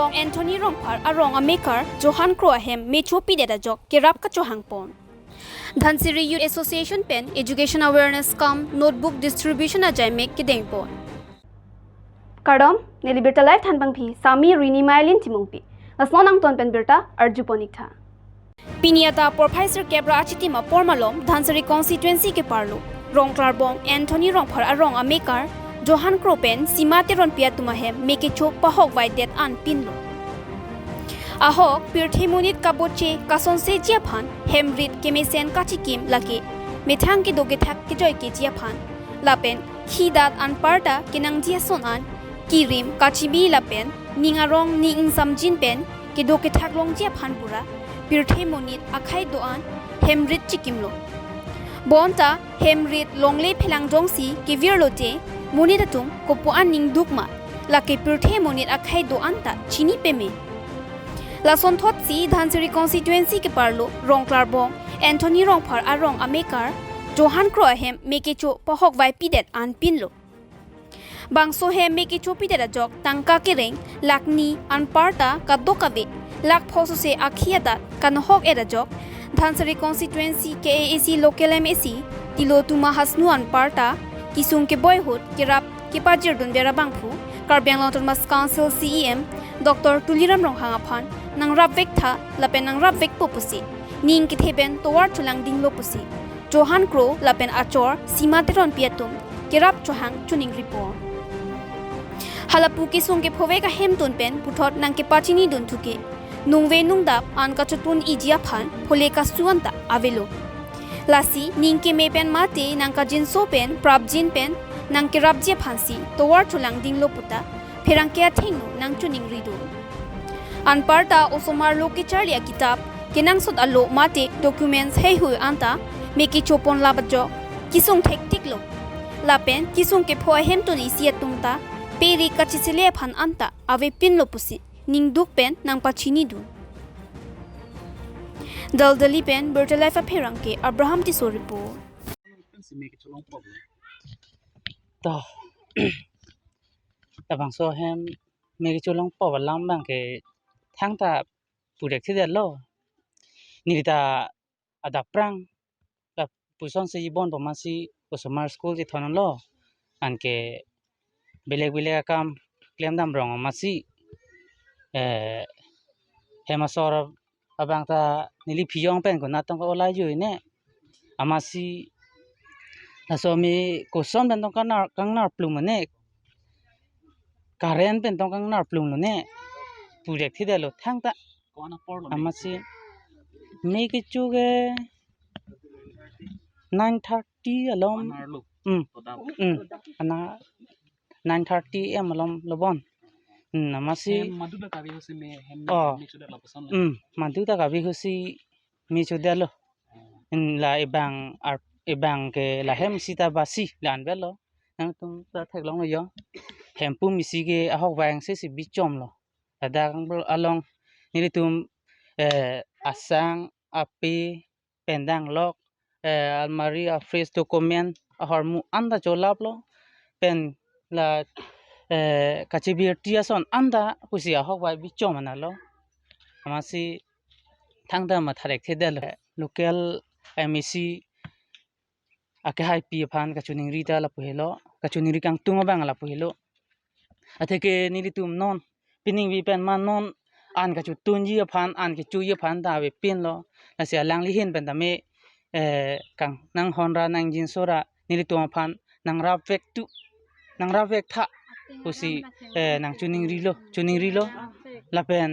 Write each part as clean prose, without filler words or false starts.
Rongklarbong Anthony Rongphar arong amekar Johan Kro ahem mecho pidet ajok kerap kecho hangpon. Dhansiri Youth Association pen education awareness kam notebook distribution ajaimek kedeng pon. Kadam nelibirta life thanbang phi sami rini mailin timongpi asmonang ton pen birta arjuponikha. Piniata Professor Kebra achitima pormalom Dhansiri constituency ke parlo Rongklarbong Anthony Rongphar arong amekar Johan Kro pen simateron piatumahem mekecho pahok vaidet an pinlo. Ahok pirthemunit kaboche kasonse jiaphan hemrit kemesen kachikim laki methang ke doge thak ke joy ke jiaphan lapen khidat an parta kinang jiason an kirim kachibi lapen ningarong ning samjin pen ke doge thak long jiaphan pura pirthemunit akhai doan hemrit chikimlo bonta hemrit longle phelang jongsi ke virlote monitatum kopuan ning dukma lake pirthe monit akhai do anta chini peme la sonthotsi Dhansiri constituency ke parlo Rongklarbong Anthony Rongphar arong amekar Johan Kro ahem mekecho pahok vai pidet an pinlo bangso he mekecho pidet ajok tangka kereng lakni an parta kadokabe lak phosose akhiata kanhok erajok Dhansiri constituency ke AAC local MAC tilotuma hasnu an parta Kisung ke boyhood kerap ke pajir dun bera bangphu Karbiang Autonomous Council CEM Dr. Tuliram Ronghangaphan nang rapvek tha lapen nang rapvek popusi ning ke theben towar chulang ding lopusi Johan Kro lapen achor simateron piatum kerap chohang chuning ripo halapu kisung ke phove ka hemtun pen puthot nang ke pachini dun thuke nungve nungdap an ka chutun ijia phan phole ka suanta avelo Lasi ningke me pen mate nangka jinso pen prabjin pen nangke rabje phansi towar chulang ding loputa pherangke athengu nangchu ningridu anparta osomar loke charlia kitab kenang sot allo mate documents hei hu anta meki chopon labjo kisung thektik lo lapen kisung ke phoi hem to ni siatumta peri kachisile phan anta ave pin lopusi ningduk pen nang pachini du Daldali pen bertelai fa pherangke Abraham Tisoripo. Ta bang so hem meki cholong po balam bang ke thang ta purek thi lo ni ta ada prang la puson se ibon pamasi osomar school ti thonon lo an ke belek kam klem dam rong masi hemasor abang ta nili phiyong pen ko natong ko lai ju ne amasi nasomi ko son ben tong kangnar plum ne karen pen tong kangnar plum ne purek thi lo thang ta amasi me ke chu ge 9:30 alom ana 9:30 am alom lobon namasi maduda kabi hosi me hem me chuda la pason maduda kabi hosi me chuda lo la ebang ke la hem sita basi lan belo nang tum ta thek long yo hem pu misi ke ahok wang se si bichom lo ada kang along ni tum asang api pendang lok almari a fresh document ahormu anda jolap lo pen la kachibir tiason anda husia hawai bichom manalo amasi thangda ma tharek thedel local MEC ake hai pi phan kachuning rita la pohelo kachuning ri kang tunga bang la pohelo atheke nilitum non pining wi pen man non an kachu tunji phan an ke chu ye phan da we pin lo na sia langli hin pen da me kang nang honra nang jin sora nilitum phan nang rap vek tu nang rap vek tha husi nang chuning rilo la pen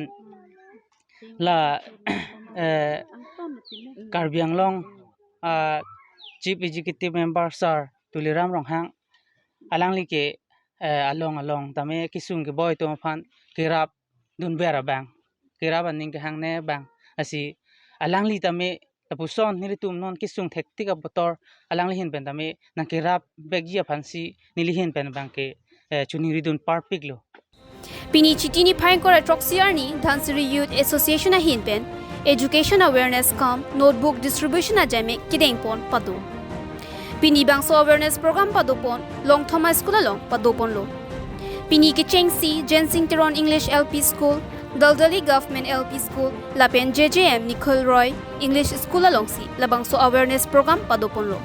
la Karbiang long chief executive member sir Tuliram Ronghang alangli ke along tame kisung ke boy to phan kerap dun bera bang kerap aning ke hang ne bang asi alangli tame tapuson nilitum non kisung thektika botor alangli hin pen tame nang kerap begya phansi nilihin pen bang ke chuning ridun parpik lo Pini chitini phain kora troxiarni Dhansiri Youth Association a hinpen education awareness kam notebook distribution ajaimek kedeng pon padu Pini bangso awareness program padu pon long thoma school along padu pon lo Pini ke chengsi Jensing Teron English LP School Daldali Government LP School lapen JJM Nicole Roy English School alongsi labangso awareness program padoponlo.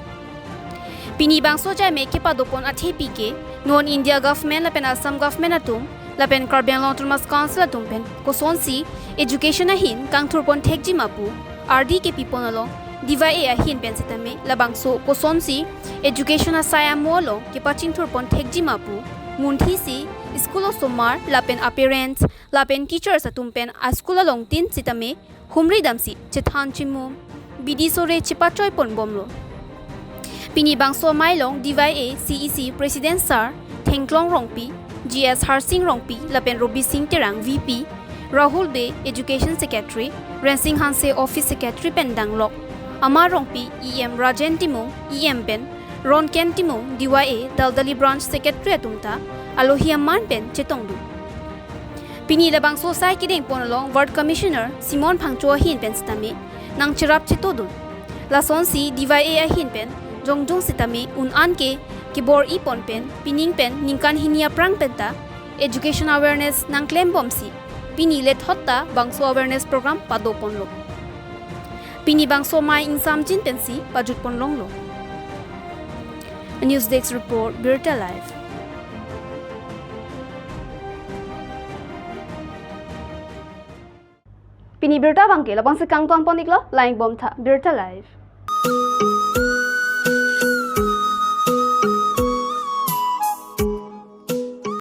Pini bangso ajaimek ke padopon athepi ke non India government lapen Assam government atum lapen Karbi Anglong Autonomous Council atum pen kosonsi education ahin kangthurpon thekji mapu RD ke pipon along DYA ahin pen sitame labangso kosonsi education asaya molo ke pachinthurpon thekji mapu munthi si school of somar lapen appearance lapen teachers atumpen a school along tin sitame humri damsi chethan chimu bidi sore chipachoy pon bomlo pini bangso mailong DYA CEC president sir Thengklong Rongpi GS Harsing Rongpi lapen Robi Singh Terang VP Rahul Be education secretary Rensing Hanse office secretary pendanglok Amar Rongpi EM Rajen Timung EM Ben Ron Ken Timung DYA Daldali branch secretary atumta Alohia Manpen Chetongdu. Pini labang so sai kedeng ponalong ward commissioner Simon Phangcho hin pen sitame nang cherap chetodun. Lason si DYA hin pen jongjong sitame un anke kibor ipon pen pining pen ningkan hinia prang penta education awareness nang claim bomsi. Pini let hotta bangso awareness program padoponlo. Pini bangso mai insam jin pensi pajut ponlong lo. A News Desk report Birta Live. Pini Birta bangke labang se kangton poniklo lying bom tha Birta Live.